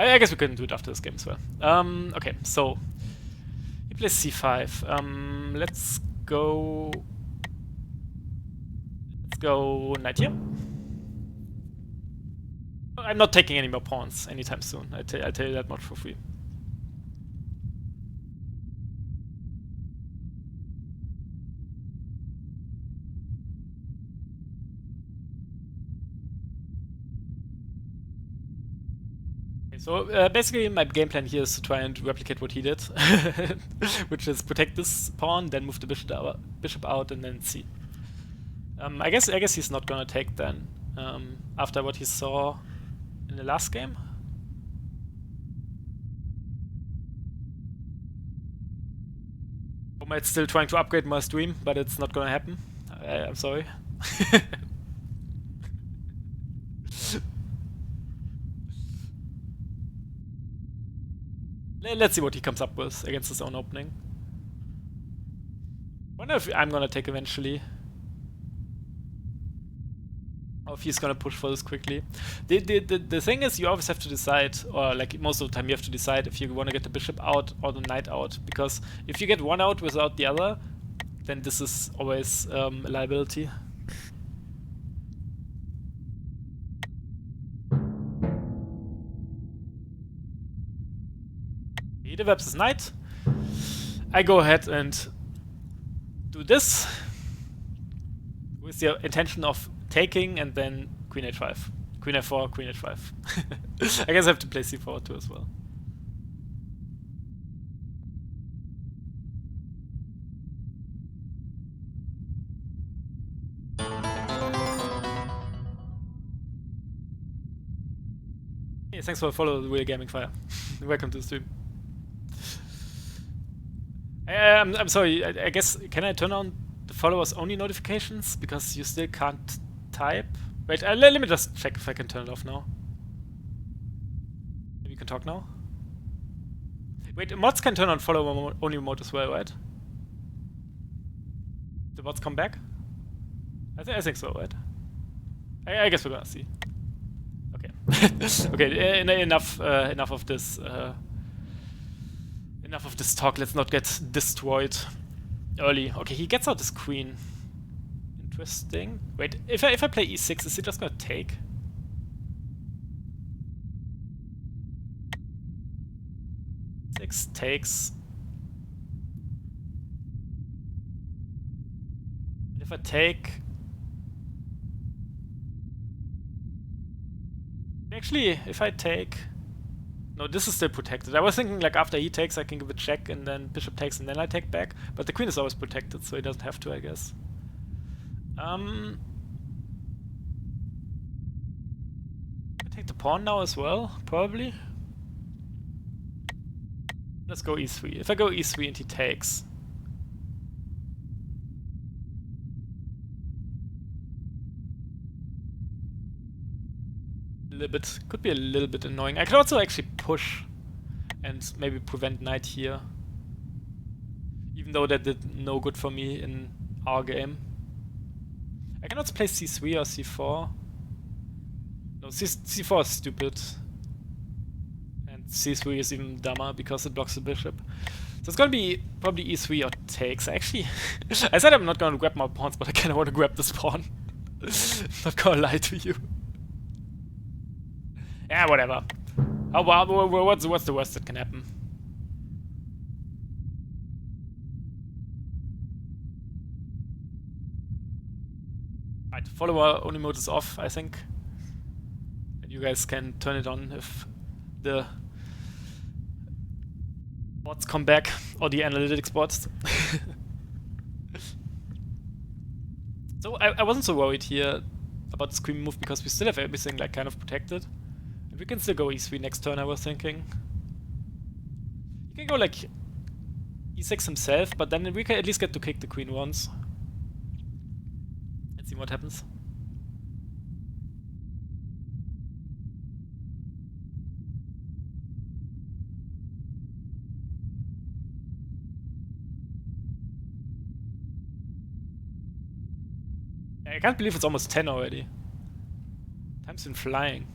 I guess we can do it after this game as well. Okay, so he plays c5. Let's go. Let's go knight here. I'm not taking any more pawns anytime soon. I tell you that much for free. So basically my game plan here is to try and replicate what he did, which is protect this pawn, then move the bishop out, and then c. I guess he's not gonna take then, after what he saw in the last game. I might still trying to upgrade my stream, but it's not gonna happen. I'm sorry. Let's see what he comes up with against his own opening. Wonder if I'm gonna take eventually. Or if he's gonna push for this quickly. The thing is, you always have to decide, or like most of the time you have to decide if you want to get the bishop out or the knight out. Because if you get one out without the other, then this is always a liability. He develops his knight. I go ahead and do this with the intention of taking and then queen h5. Queen f4, queen h5. I guess I have to play c4 too as well. Hey, thanks for the follow, Real Gaming Fire. Welcome to the stream. I'm sorry, I guess, can I turn on the followers only notifications? Because you still can't type. Wait, let me just check if I can turn it off now. Maybe you can talk now? Wait, mods can turn on follower only mode as well, right? The mods come back? I think so, right? I guess we're gonna see. Okay. Okay, enough of this. Enough of this talk, let's not get destroyed early. Okay, he gets out his queen. Interesting. Wait, if I play e6, is he just gonna take? Six takes. And if I take... Actually, if I take... No, this is still protected. I was thinking like after he takes I can give a check and then bishop takes and then I take back. But the queen is always protected, so he doesn't have to, I guess. I take the pawn now as well, probably. Let's go e3. If I go e3 and he takes... could be a little bit annoying. I could also actually push and maybe prevent knight here, even though that did no good for me in our game. I can also play c3 or c4. No, c4 is stupid, and c3 is even dumber because it blocks the bishop. So it's gonna be probably e3 or takes. Actually, I said I'm not gonna grab my pawns, but I kinda want to grab this pawn. Not gonna lie to you. Yeah, whatever. Oh, well, what's the worst that can happen? Right, follower only mode is off, I think. And you guys can turn it on if the bots come back, or the analytics bots. So I wasn't so worried here about the screen move because we still have everything like kind of protected. We can still go e3 next turn, I was thinking. You can go like e6 himself, but then we can at least get to kick the queen once. Let's see what happens. I can't believe it's almost 10 already. Time's been flying.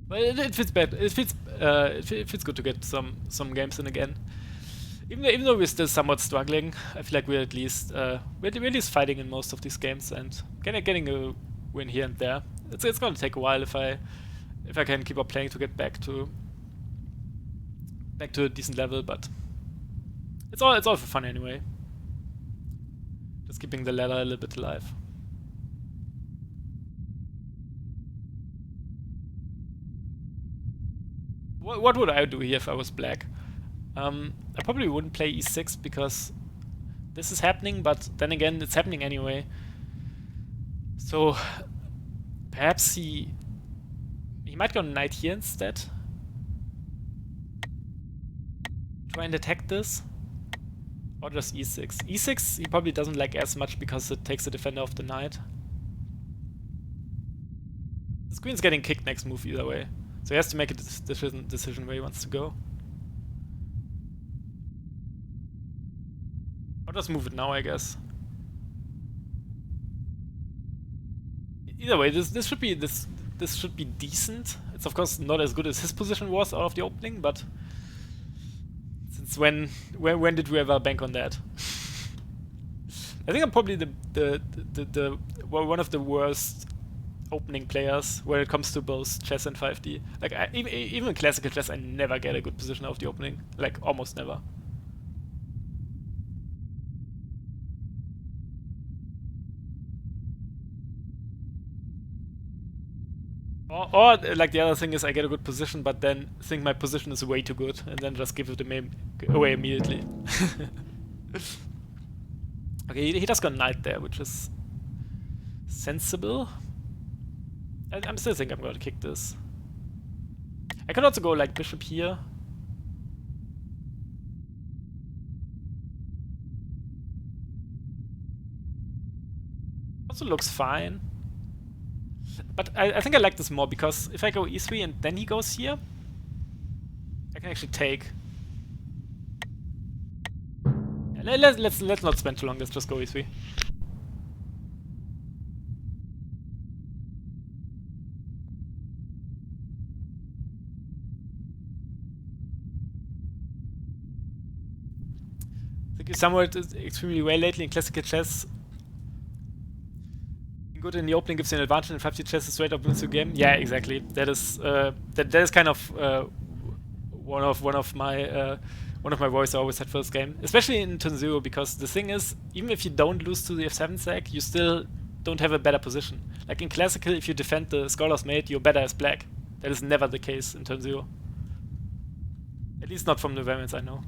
But it feels bad. It feels good to get some games in again. Even though we're still somewhat struggling, I feel like we're at least fighting in most of these games and getting a win here and there. It's gonna take a while if I can keep on playing to get back to a decent level, but it's all for fun anyway. Just keeping the ladder a little bit alive. What would I do here if I was black? I probably wouldn't play e6 because this is happening, but then again, it's happening anyway. So perhaps he might go knight here instead. Try and attack this. Or just e6. e6 he probably doesn't like as much because it takes the defender off the knight. This queen's getting kicked next move either way. So he has to make a decision where he wants to go. Or just move it now, I guess. Either way, this should be decent. It's of course not as good as his position was out of the opening, but since when did we ever bank on that? I think I'm probably the one of the worst opening players when it comes to both chess and 5D. Like even in classical chess, I never get a good position out of the opening. Like almost never. Or like the other thing is I get a good position, but then think my position is way too good, and then just give it away immediately. Okay, he does go knight there, which is sensible. I'm still thinking I'm going to kick this. I could also go like bishop here. Also looks fine. But I think I like this more because if I go e3 and then he goes here, I can actually take. Yeah, let's not spend too long. Let's just go e3. I think you summed it extremely well lately in classical chess. Good in the opening gives you an advantage in 5D chess, straight up wins the game. Yeah, exactly. That is that is kind of one of my worries I always had for this game, especially in turn 0, because the thing is, even if you don't lose to the f7 sack, you still don't have a better position. Like in classical, if you defend the scholar's mate, you're better as black. That is never the case in turn 0. At least not from the variants I know.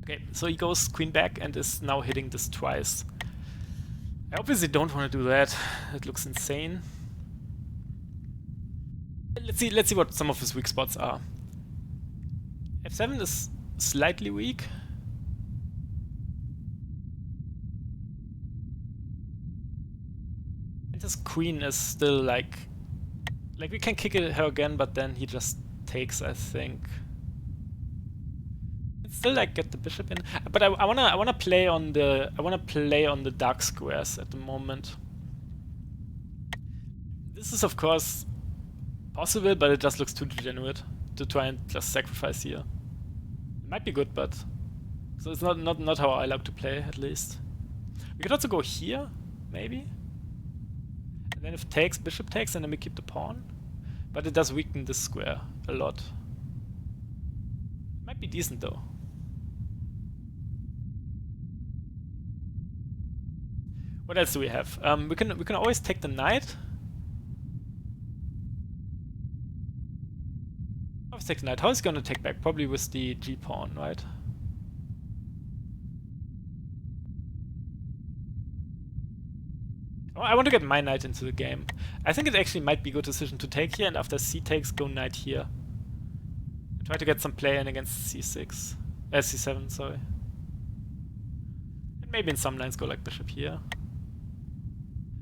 Okay, so he goes queen back and is now hitting this twice. I obviously don't want to do that. It looks insane. Let's see what some of his weak spots are. f7 is slightly weak. And his queen is still like we can kick her again, but then he just takes, I think. Still like get the bishop in, but I wanna play on the dark squares at the moment. This is of course possible, but it just looks too degenerate to try and just sacrifice here. It might be good, but so it's not how I like to play, at least. We could also go here, maybe, and then if takes, bishop takes, and then we keep the pawn. But it does weaken this square a lot. Might be decent though. What else do we have? We can always take the knight. Always take the knight. How is he gonna take back? Probably with the g pawn, right? Oh, I want to get my knight into the game. I think it actually might be a good decision to take here, and after c takes, go knight here. Try to get some play in against c6, c7, sorry. And maybe in some lines go like bishop here.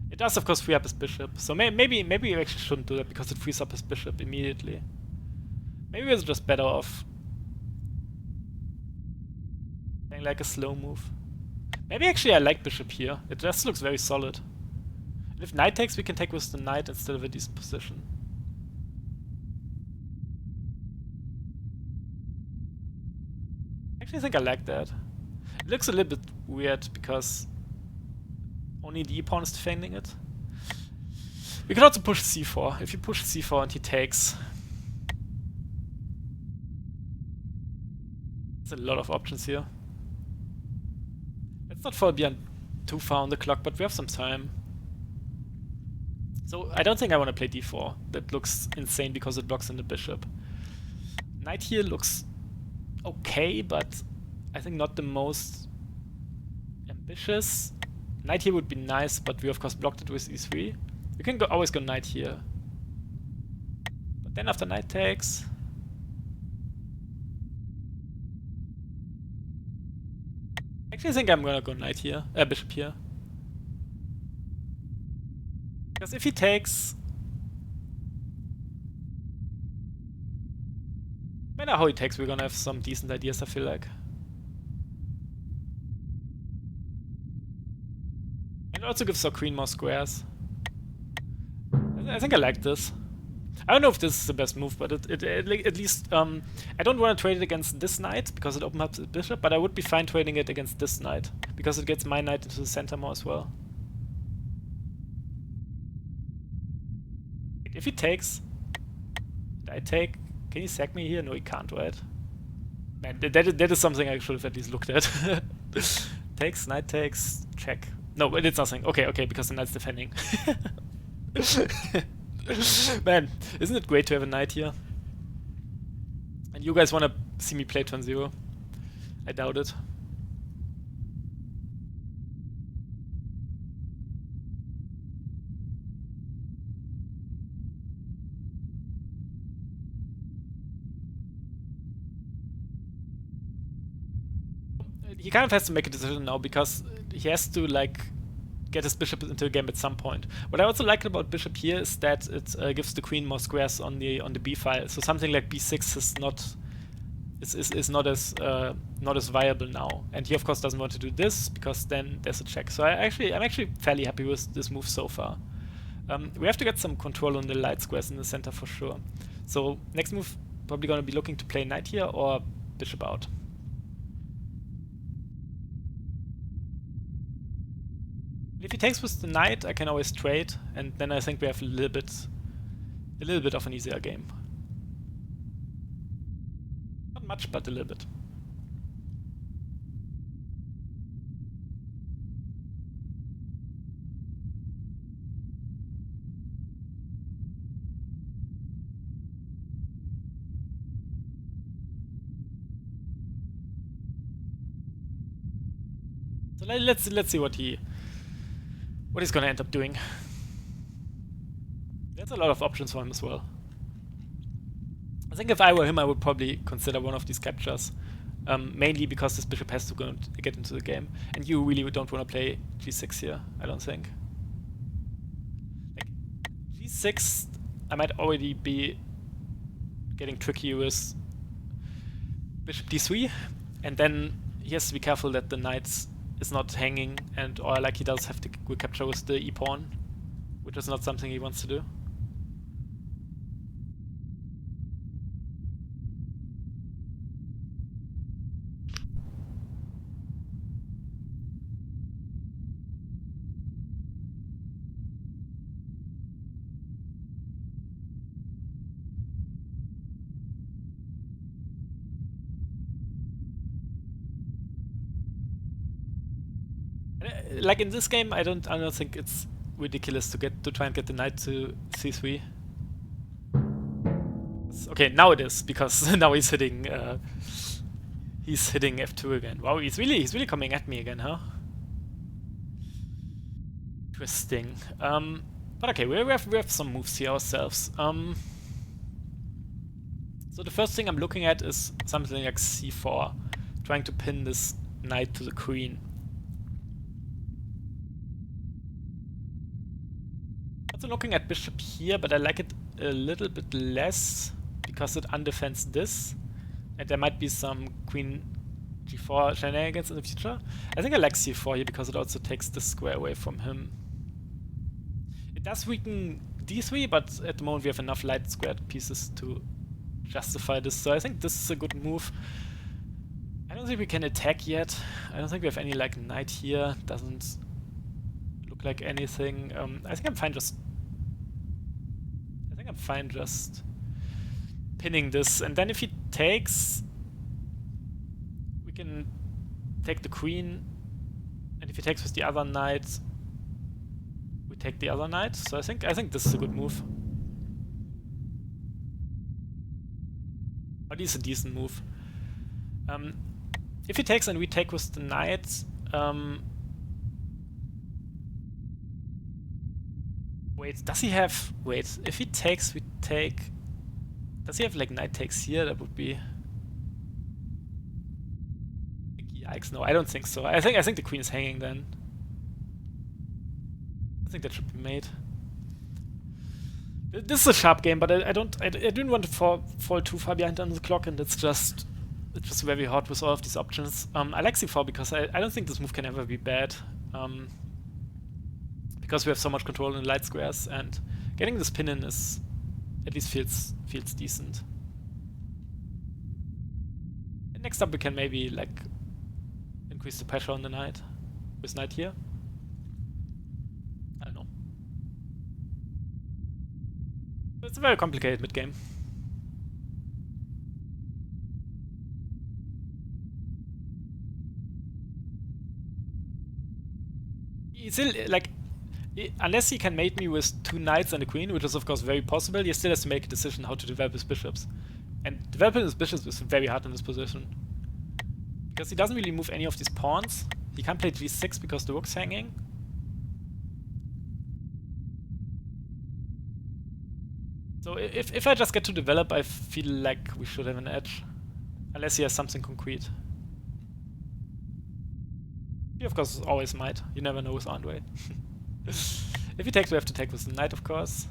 It does, of course, free up his bishop, so maybe you actually shouldn't do that because it frees up his bishop immediately. Maybe it's just better off playing like a slow move. Maybe actually I like bishop here. It just looks very solid. And if knight takes, we can take with the knight instead of a decent position. Actually, I think I like that. It looks a little bit weird because only the e-pawn is defending it. We can also push c4. If you push c4 and he takes... There's a lot of options here. Let's not fall behind too far on the clock, but we have some time. So I don't think I want to play d4. That looks insane because it blocks in the bishop. Knight here looks okay, but I think not the most ambitious. Knight here would be nice, but we of course blocked it with e3. We can always go knight here. But then after knight takes... Actually, I think I'm gonna go knight here, bishop here. Because if he takes... No matter how he takes, we're gonna have some decent ideas, I feel like. And it also gives our queen more squares. I think I like this. I don't know if this is the best move, but at least I don't want to trade it against this knight because it opens up the bishop, but I would be fine trading it against this knight because it gets my knight into the center more as well. If he takes, and I take, can he sack me here? No, he can't, right? Man, that is something I should have at least looked at. Takes, knight takes, check. No, but it's nothing. Okay, because the knight's defending. Man, isn't it great to have a knight here? And you guys want to see me play turn 0? I doubt it. He kind of has to make a decision now because he has to like get his bishop into the game at some point. What I also like about bishop here is that it gives the queen more squares on the b file. So something like b6 is not as viable now. And he of course doesn't want to do this because then there's a check. So I'm actually fairly happy with this move so far. We have to get some control on the light squares in the center for sure. So next move probably gonna be looking to play knight here or bishop out. If he takes with the knight, I can always trade, and then I think we have a little bit of an easier game. Not much, but a little bit. So let's see what he's gonna end up doing. There's a lot of options for him as well. I think if I were him, I would probably consider one of these captures. Mainly because this bishop has to get into the game. And you really don't want to play g6 here, I don't think. Like, g6, I might already be getting tricky with bishop d3. And then he has to be careful that the knight is not hanging, or like he does have to recapture with the e-pawn, which is not something he wants to do. Like in this game, I don't think it's ridiculous to try and get the knight to c3. Okay, now it is because now he's hitting f2 again. Wow, he's really coming at me again, huh? Interesting. But okay, we have some moves here ourselves. So the first thing I'm looking at is something like c4, trying to pin this knight to the queen. Also looking at bishop here, but I like it a little bit less because it undefends this, and there might be some queen g4 shenanigans in the future. I think I like c4 here because it also takes this square away from him. It does weaken d3, but at the moment we have enough light squared pieces to justify this, so I think this is a good move. I don't don't think we can attack yet. I don't think we have any like knight here. Doesn't look like anything. I think I'm fine just... I think I'm fine just pinning this. And then if he takes, we can take the queen. And if he takes with the other knight, we take the other knight. So I think this is a good move. Or at least a decent move. If he takes and we take with the knight, wait, does he have... Wait, if he takes, we take... Does he have like knight takes here? That would be... Yikes, no, I don't think so. I think the queen is hanging then. I think that should be made. This is a sharp game, but I didn't want to fall too far behind on the clock, and it's just very hard with all of these options. I like c4 because I don't think this move can ever be bad. Because we have so much control in the light squares, and getting this pin in is at least feels decent. And next up we can maybe like increase the pressure on the knight with knight here. I don't know. It's a very complicated mid game. He still like, unless he can mate me with two knights and a queen, which is of course very possible, he still has to make a decision how to develop his bishops. And developing his bishops is very hard in this position. Because he doesn't really move any of these pawns. He can't play g6 because the rook's hanging. So if I just get to develop, I feel like we should have an edge. Unless he has something concrete. He of course always might. You never know with Andre. If he takes, we have to take with the knight, of course.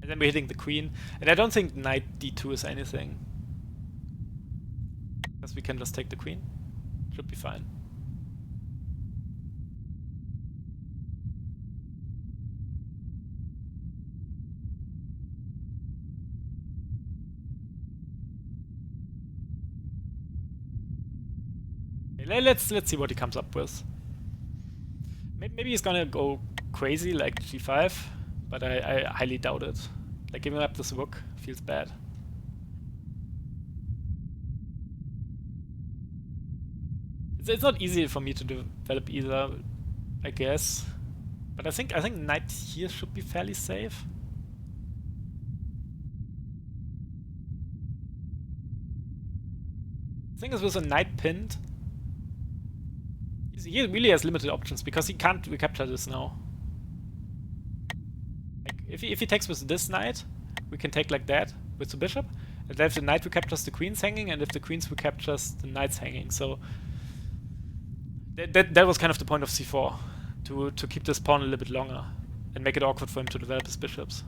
And then we're hitting the queen. And I don't think knight d2 is anything. Because we can just take the queen. Should be fine. Okay, let's see what he comes up with. Maybe he's gonna go crazy like g5, but I highly doubt it. Like giving up this rook feels bad. It's not easy for me to develop either, I guess. But I think knight here should be fairly safe. The thing is, with a knight pinned, he really has limited options because he can't recapture this now. Like if he takes with this knight, we can take like that with the bishop, and then if the knight recaptures, the queen's hanging, and if the queen's recaptures, the knight's hanging. So that was kind of the point of c4, to keep this pawn a little bit longer and make it awkward for him to develop his bishops.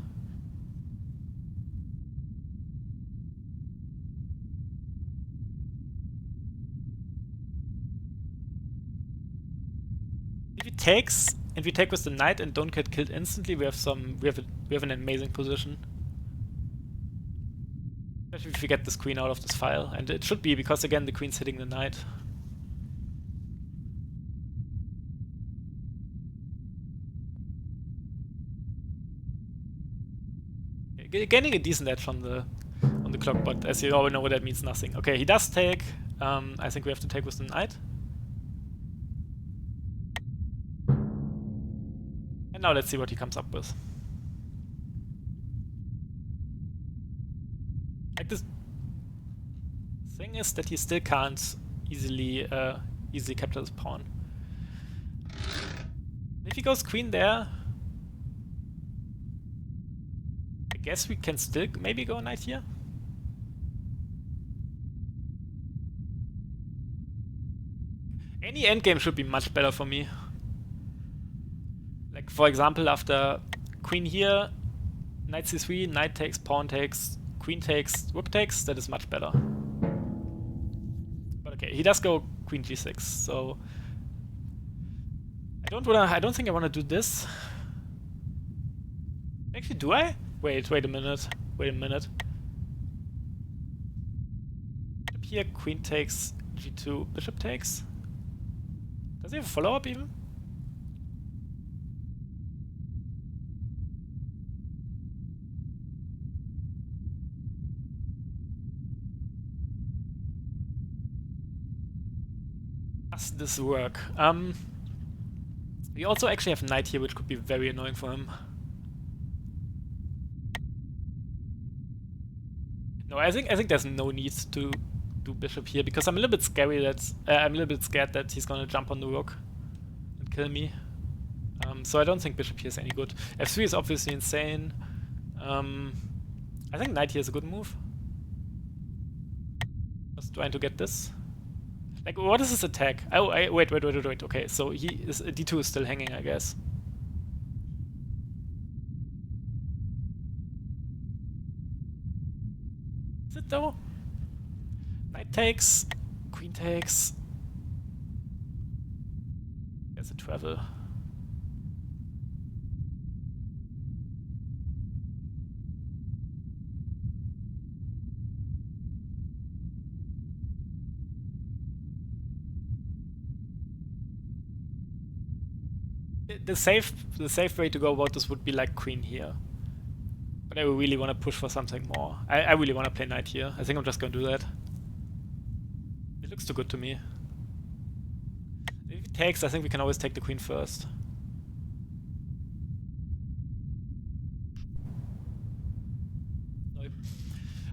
If he takes and we take with the knight and don't get killed instantly, we have an amazing position. Especially if we get this queen out of this file, and it should be because again the queen's hitting the knight. Gaining a decent edge on the clock, but as you all know, that means nothing. Okay, he does take. I think we have to take with the knight. And now let's see what he comes up with. Like this thing is that he still can't easily capture this pawn. If he goes queen there, I guess we can still maybe go knight here. Any endgame should be much better for me. Like for example, after queen here, knight c3, knight takes, pawn takes, queen takes, rook takes, that is much better. But okay, he does go queen g6, so I don't think I wanna do this. Actually, do I? Wait a minute. here, queen takes, g2, bishop takes. Does he have a follow-up even? Does this work? We also actually have knight here, which could be very annoying for him. No, I think there's no need to do bishop here because I'm a little bit scared that he's gonna jump on the rook and kill me. So I don't think bishop here is any good. f3 is obviously insane. I think knight here is a good move. Just trying to get this. Like, what is his attack? Oh, wait. Okay, so d2 is still hanging, I guess. Is it though? Knight takes, queen takes. There's a travel. The safe way to go about this would be like queen here. But I really want to push for something more. I really want to play knight here. I think I'm just going to do that. It looks too good to me. If he takes, I think we can always take the queen first.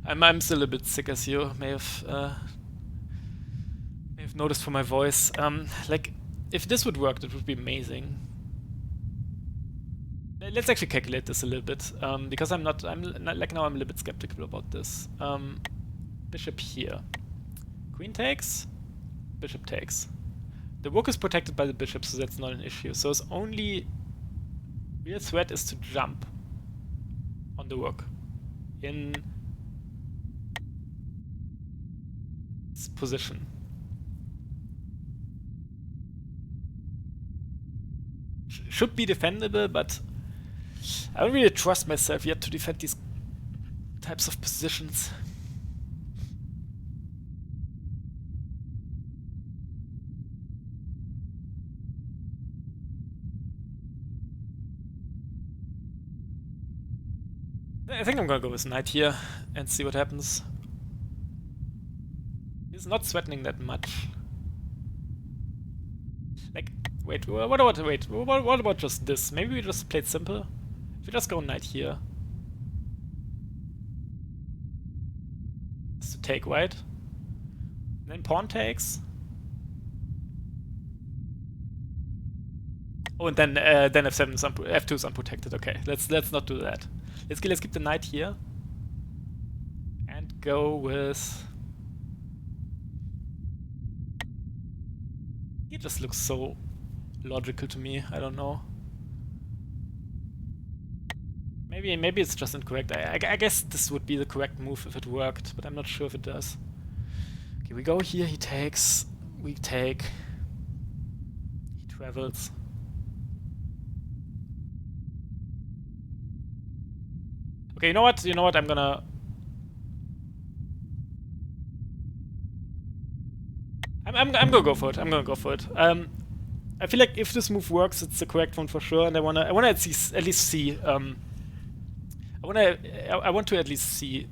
I'm still a bit sick, as you may have noticed from my voice. Like, if this would work, that would be amazing. Let's actually calculate this a little bit, because I'm a little bit skeptical about this. Bishop here. Queen takes, bishop takes. The rook is protected by the bishop, so that's not an issue. So his only real threat is to jump on the rook in this position. Should be defendable, but I don't really trust myself yet to defend these types of positions. I think I'm gonna go with knight here and see what happens. He's not threatening that much. Like, what about just this? Maybe we just played simple? If we just go knight here. Just to take, right? And then pawn takes. Oh, and then f7 is f2 is unprotected. Okay, let's not do that. Let's keep the knight here. And go with... It just looks so logical to me. I don't know. Maybe it's just incorrect. I guess this would be the correct move if it worked, but I'm not sure if it does. Okay, we go here. He takes. We take. He travels. Okay, you know what? I'm gonna go for it. I feel like if this move works, it's the correct one for sure, and I wanna at least see. I want to at least see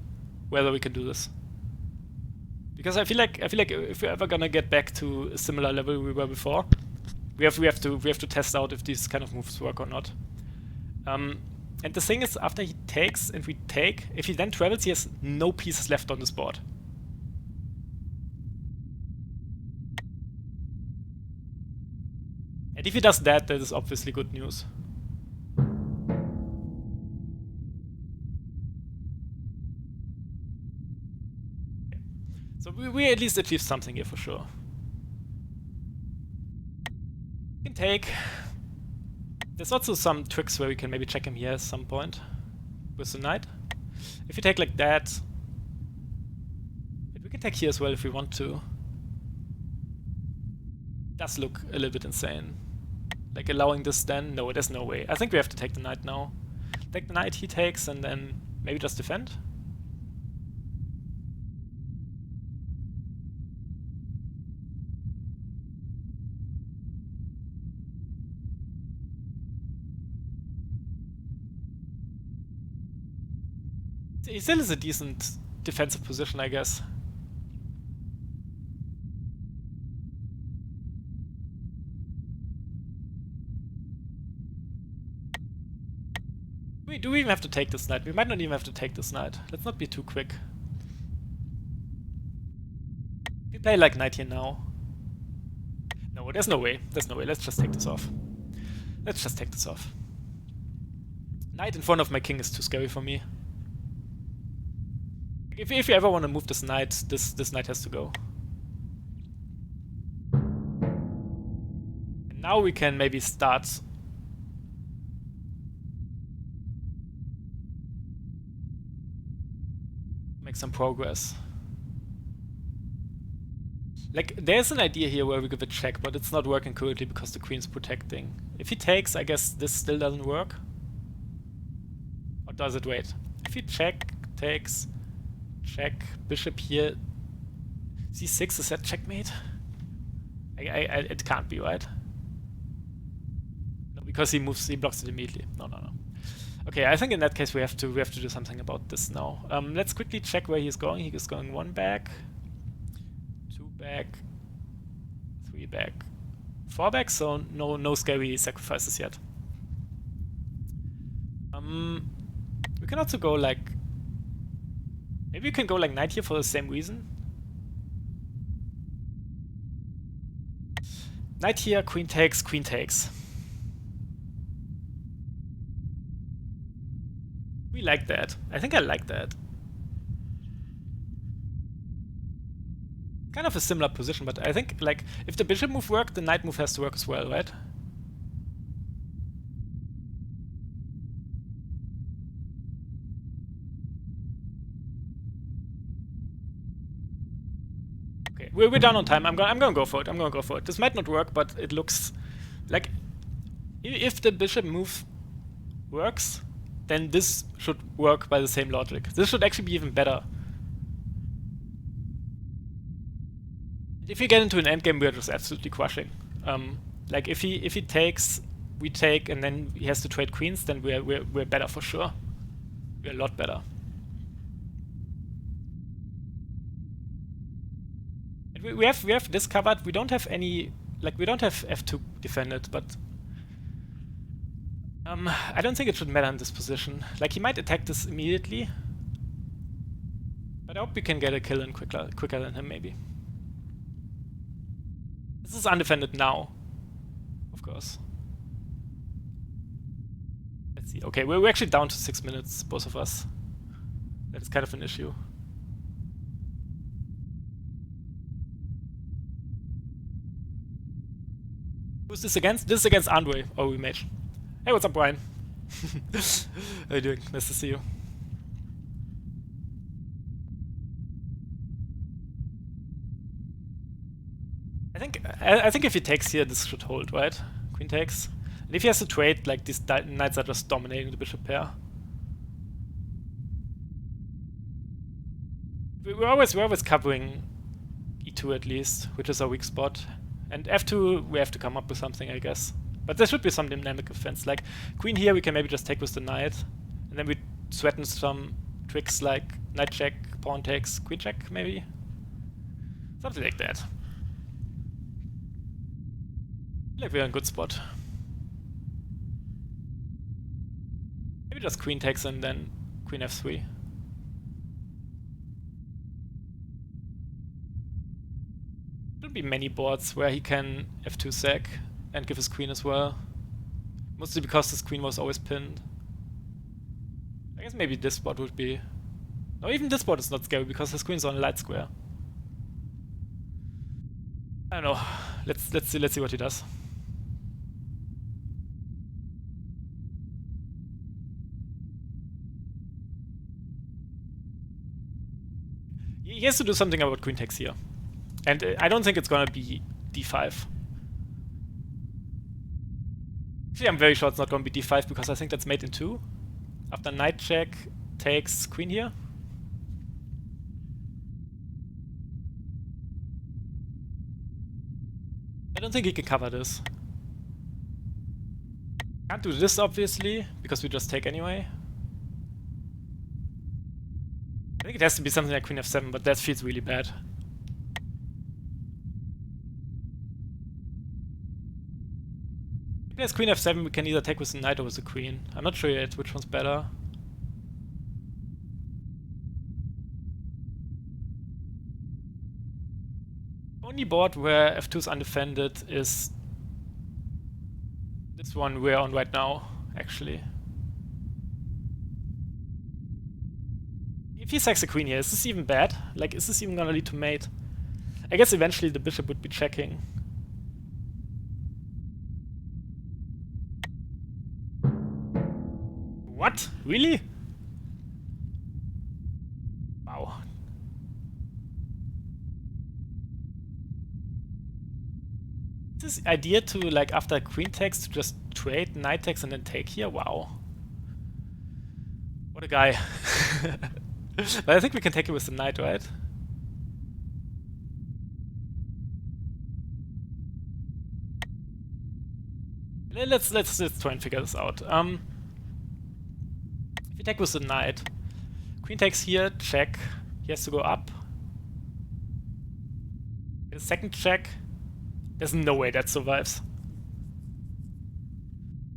whether we can do this, because I feel like if we're ever gonna get back to a similar level we were before, we have to test out if these kind of moves work or not. And the thing is, after he takes and we take, if he then travels, he has no pieces left on this board. And if he does that, that is obviously good news. Okay. So we at least achieved something here for sure. We can take. There's also some tricks where we can maybe check him here at some point with the knight. If you take like that, we can take here as well if we want to. Does look a little bit insane. Like allowing this then? No, there's no way. I think we have to take the knight now. Take the knight, he takes, and then maybe just defend. He still is a decent defensive position, I guess. Do we even have to take this knight? We might not even have to take this knight. Let's not be too quick. We play like knight here now. No, there's no way. There's no way. Let's just take this off. Let's just take this off. Knight in front of my king is too scary for me. If you ever want to move this knight, this knight has to go. And now we can maybe start. Make some progress. Like, there's an idea here where we give a check, but it's not working currently because the queen's protecting. If he takes, I guess this still doesn't work. Or does it? Wait. If he takes, check, bishop here. c6, is that checkmate? It can't be, right? No, because he blocks it immediately. No. Okay, I think in that case we have to do something about this now. Let's quickly check where he's going. He is going 1 back, 2 back, 3 back, 4 back. So no scary sacrifices yet. We can also go like, maybe we can go like knight here for the same reason. Knight here, queen takes, queen takes. We like that. I think I like that. Kind of a similar position, but I think like if the bishop move worked, the knight move has to work as well, right? Okay, we're down on time. I'm gonna go for it. I'm gonna go for it. This might not work, but it looks like if the bishop move works, then this should work by the same logic. This should actually be even better. If you get into an endgame, we're just absolutely crushing. Like if he takes, we take, and then he has to trade queens, then we're better for sure. We're a lot better. And we have this covered. We don't have any, like we don't have f2 defended, but I don't think it should matter in this position. Like, he might attack this immediately. But I hope we can get a kill in quicker than him, maybe. This is undefended now. Of course. Let's see. Okay, we're actually down to 6 minutes, both of us. That is kind of an issue. Who's this against? This is against Andre, our rematch. Hey, what's up, Brian? How you doing? Nice to see you. I think if he takes here, this should hold, right? Queen takes. And if he has to trade, like these knights are just dominating the bishop pair. We're always covering e2 at least, which is our weak spot. And f2, we have to come up with something, I guess. But there should be some dynamic defense. Like, queen here, we can maybe just take with the knight. And then we threaten some tricks like knight check, pawn takes, queen check, maybe? Something like that. Like we're in a good spot. Maybe just queen takes and then queen f3. Shouldn't be many boards where he can f2 sack and give his queen as well. Mostly because his queen was always pinned. I guess maybe this board would be... No, even this board is not scary because his queen's on a light square. I don't know. Let's see what he does. He has to do something about queen takes here. And I don't think it's gonna be d5. Actually, I'm very sure it's not gonna be d5 because I think that's mate in 2. After knight check, takes queen here. I don't think he can cover this. Can't do this, obviously, because we just take anyway. think it has to be something like queen f7, but that feels really bad. If there's queen f7, we can either take with the knight or with the queen. I'm not sure yet which one's better. Only board where f2 is undefended is this one we're on right now, actually. If he sacks the queen here, is this even bad? Like, is this even gonna lead to mate? I guess eventually the bishop would be checking. What? Really? Wow. Is this idea to, like, after queen takes, to just trade knight takes and then take here? Wow. What a guy. But I think we can take it with the knight, right? Let's try and figure this out. If we take with the knight, queen takes here, check. He has to go up. A second check. There's no way that survives.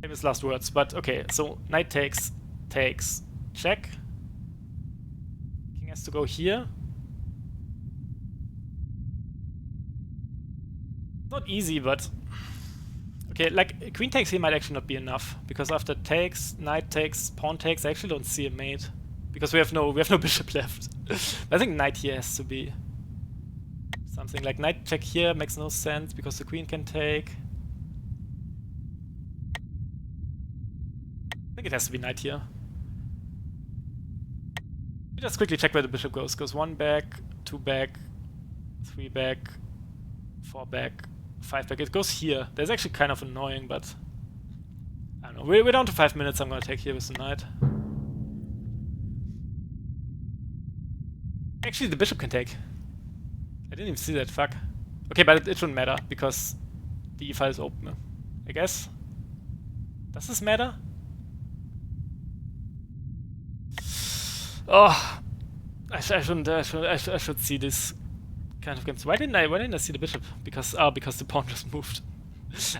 Famous last words, but okay. So knight takes, check. King has to go here. Not easy, but okay. Like queen takes here might actually not be enough because after takes, knight takes, pawn takes, I actually don't see a mate because we have no bishop left. I think knight here has to be something like knight check here makes no sense because the queen can take. I think it has to be knight here. Just quickly check where the bishop goes. Goes 1 back, 2 back, 3 back, 4 back, 5 back. It goes here. That's actually kind of annoying, but I don't know. We're down to 5 minutes. I'm gonna take here with the knight. Actually, the bishop can take. I didn't even see that. Fuck. Okay, but it shouldn't matter because the e file is open, I guess. Does this matter? Oh, I should see this kind of games. Why didn't I see the bishop? Because the pawn just moved.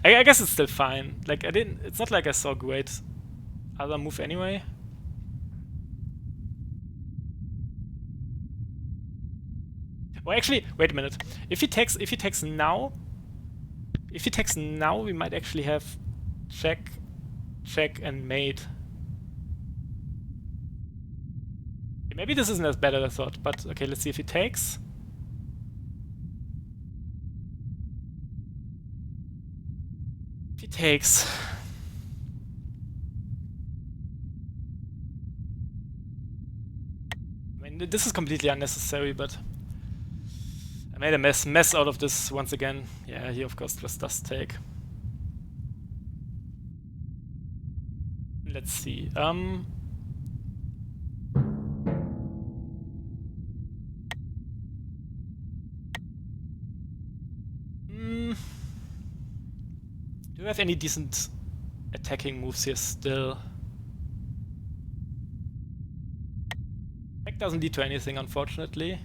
I guess it's still fine. Like it's not like I saw great other move anyway. Well, actually, wait a minute. If he takes now, we might actually have check, and mate. Maybe this isn't as bad as I thought, but okay, let's see if he takes. If he takes. I mean, this is completely unnecessary, but I made a mess out of this once again. Yeah, he of course just does take. Let's see. Do we have any decent attacking moves here still? Check doesn't lead to anything, unfortunately.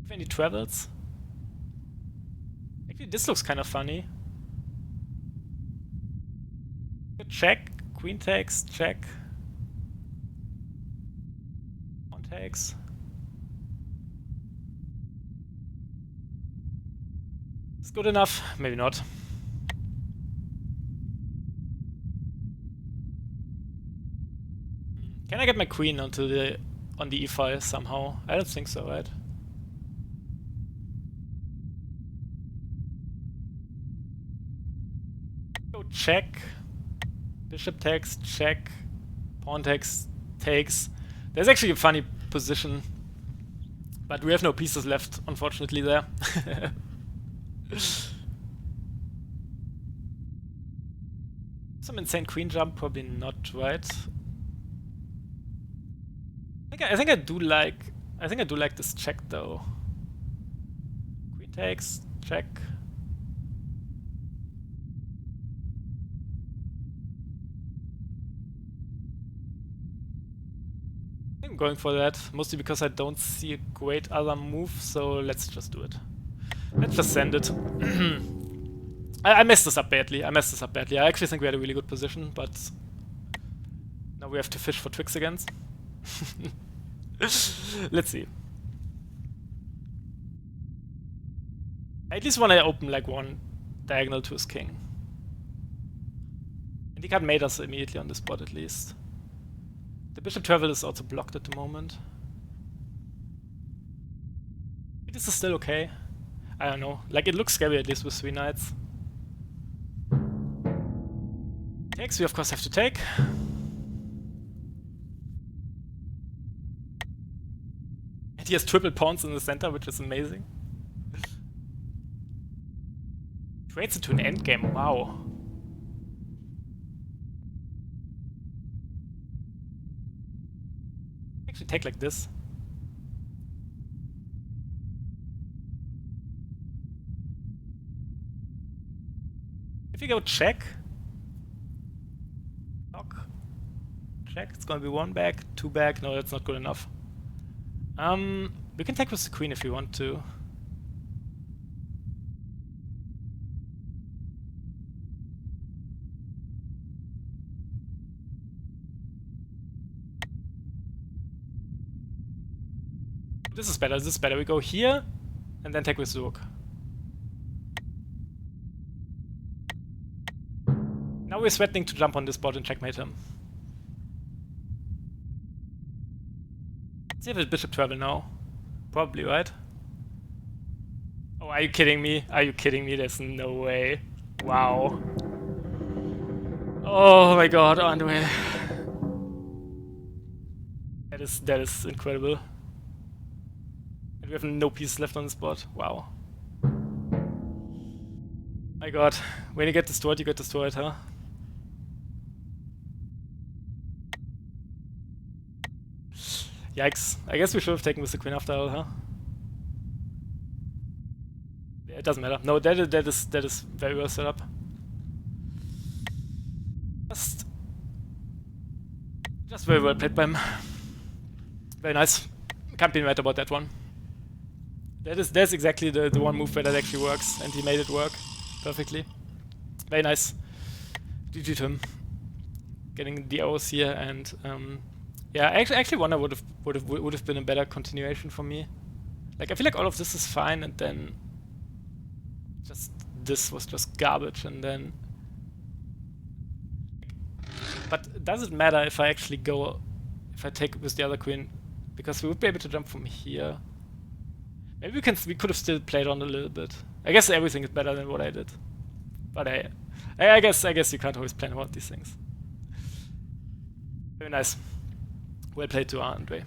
Have any travels? Actually, this looks kind of funny. Check, queen takes, check. Pawn takes. It's good enough, maybe not. Can I get my queen on the e-file somehow? I don't think so, right? Go check. Bishop takes, check. Pawn takes. There's actually a funny position, but we have no pieces left, unfortunately, there. Some insane queen jump, probably not, right? I think I do like this check though. Queen takes, check. I think going for that, mostly because I don't see a great other move, so let's just do it. Let's just send it. I messed this up badly. I actually think we had a really good position, but now we have to fish for tricks again. Let's see. I at least want to open like one diagonal to his king. And he can't mate us immediately on this spot at least. The bishop travel is also blocked at the moment. This is still okay. I don't know. Like, it looks scary at least with 3 knights. Takes, we of course have to take. And he has triple pawns in the center, which is amazing. Trades into an endgame, wow. Actually take like this. If you go check, knock, check, it's gonna be 1 back, 2 back, no, that's not good enough. We can take with the queen if you want to. This is better, we go here, and then take with the rook. Now we're threatening to jump on this board and checkmate him. Let's see if it's bishop travel now. Probably, right? Oh, are you kidding me? Are you kidding me? There's no way. Wow. Oh my god, Andre. That is incredible. And we have no pieces left on this board. Wow. My god. When you get destroyed, you get destroyed, huh? Yikes. I guess we should have taken with the queen after all, huh? Yeah, it doesn't matter. No, that is very well set up. Just very well played by him. Very nice. Can't be mad about that one. That's exactly the one move where that actually works, and he made it work perfectly. Very nice. GG to him. Getting the arrows here, and yeah, I actually wonder would have been a better continuation for me. Like, I feel like all of this is fine, and then just this was just garbage, and then. But does it matter if I actually go, if I take with the other queen, because we would be able to jump from here. Maybe we could have still played on a little bit. I guess everything is better than what I did, but I guess you can't always plan about these things. Very nice. Well played to Andre.